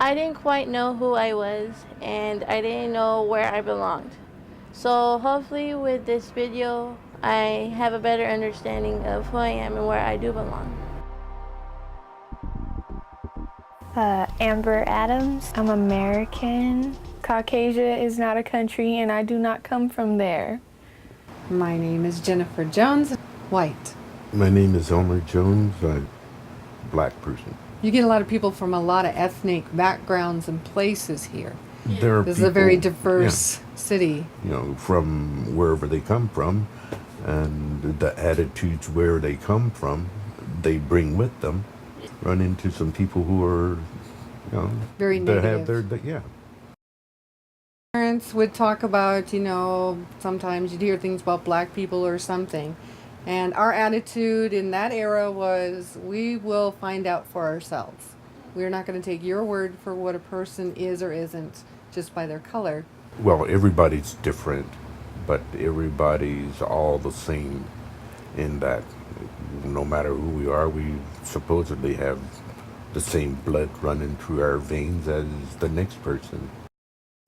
I didn't quite know who I was, and I didn't know where I belonged. So hopefully with this video, I have a better understanding of who I am and where I do belong. Amber Adams. I'm American. Caucasia is not a country and I do not come from there. My name is Jennifer Jones, white. My name is Elmer Jones. I'm a black person. You get a lot of people from a lot of ethnic backgrounds and places here. There are This is people, a very diverse city. you know, from wherever they come from, and the attitudes where they come from, they bring with them. Run into some people who are, you know, Very that negative. have their, yeah. Parents would talk about, sometimes you'd hear things about black people or something. And our attitude in that era was, we will find out for ourselves. We're not going to take your word for what a person is or isn't just by their color. Well, everybody's different, but everybody's all the same in that no matter who we are, we supposedly have the same blood running through our veins as the next person.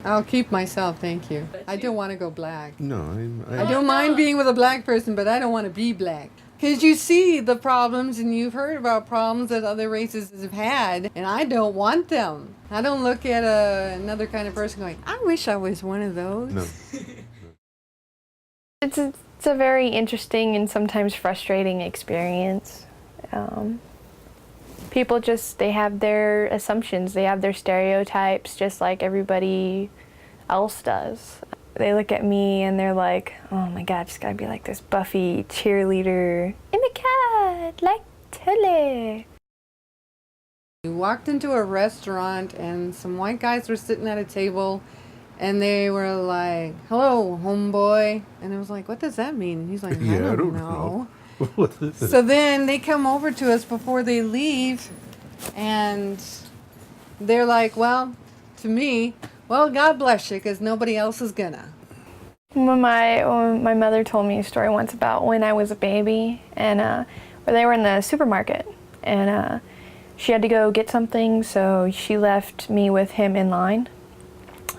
I'll keep myself, thank you. I don't want to go black. No, I don't mind being with a black person, but I don't want to be black. Because you see the problems and you've heard about problems that other races have had, and I don't want them. I don't look at another kind of person going, I wish I was one of those. No. It's a very interesting and sometimes frustrating experience. People they have their assumptions, they have their stereotypes just like everybody else does. They look at me and they're like, oh my God, just gotta be like this Buffy cheerleader. I'm a cat, like Tilly. We walked into a restaurant and some white guys were sitting at a table and they were like, hello, homeboy. And I was like, what does that mean? And he's like, I don't know. So then they come over to us before they leave and they're like, well, to me, well, God bless you, because nobody else is gonna. When my mother told me a story once about when I was a baby and where they were in the supermarket and she had to go get something, so she left me with him in line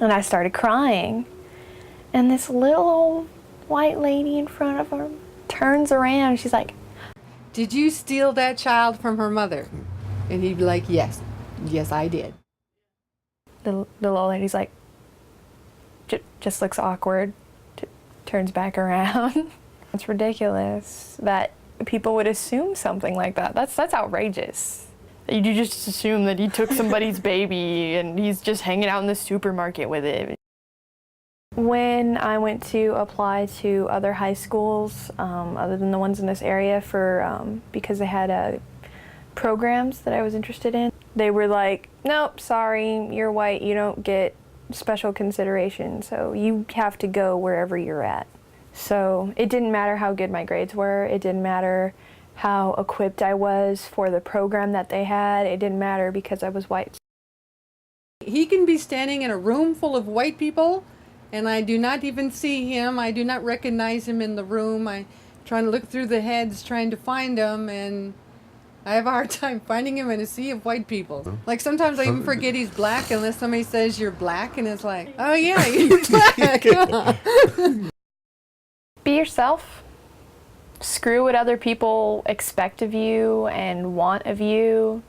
and I started crying and this little old white lady in front of her turns around and she's like, did you steal that child from her mother? And he'd be like, yes, I did. The little lady's like, just looks awkward, turns back around. It's ridiculous that people would assume something like that. That's outrageous. You just assume that he took somebody's baby and he's just hanging out in the supermarket with it. When I went to apply to other high schools, other than the ones in this area, because they had programs that I was interested in, they were like, nope, sorry, you're white, you don't get special consideration, so you have to go wherever you're at. So it didn't matter how good my grades were, it didn't matter how equipped I was for the program that they had, it didn't matter because I was white. He can be standing in a room full of white people and I do not even see him. I do not recognize him in the room. I'm trying to look through the heads, trying to find him, and I have a hard time finding him in a sea of white people. Like sometimes I even forget he's black unless somebody says you're black and it's like, oh yeah, you're black. Be yourself. Screw what other people expect of you and want of you.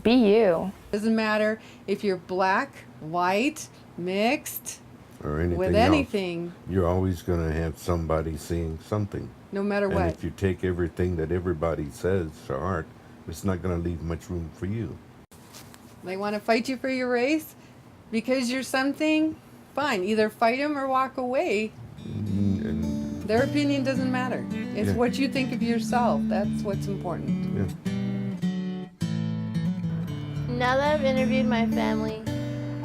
Be you. Doesn't matter if you're black, white, mixed, or anything with else. anything. You're always going to have somebody saying something. No matter what. And if you take everything that everybody says to heart, it's not going to leave much room for you. They want to fight you for your race because you're something, fine. Either fight them or walk away. And their opinion doesn't matter. It's what you think of yourself. That's what's important. Yeah. Now that I've interviewed my family,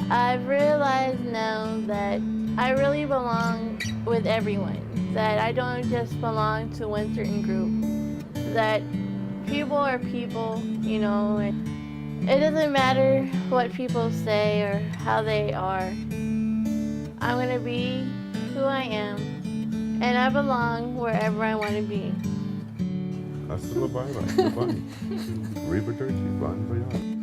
I've realized now that I really belong with everyone. That I don't just belong to one certain group. That people are people, you know. It doesn't matter what people say or how they are. I'm gonna be who I am, and I belong wherever I want to be. Hasta la bye bye. Goodbye. Arrivederci. Bon voyage.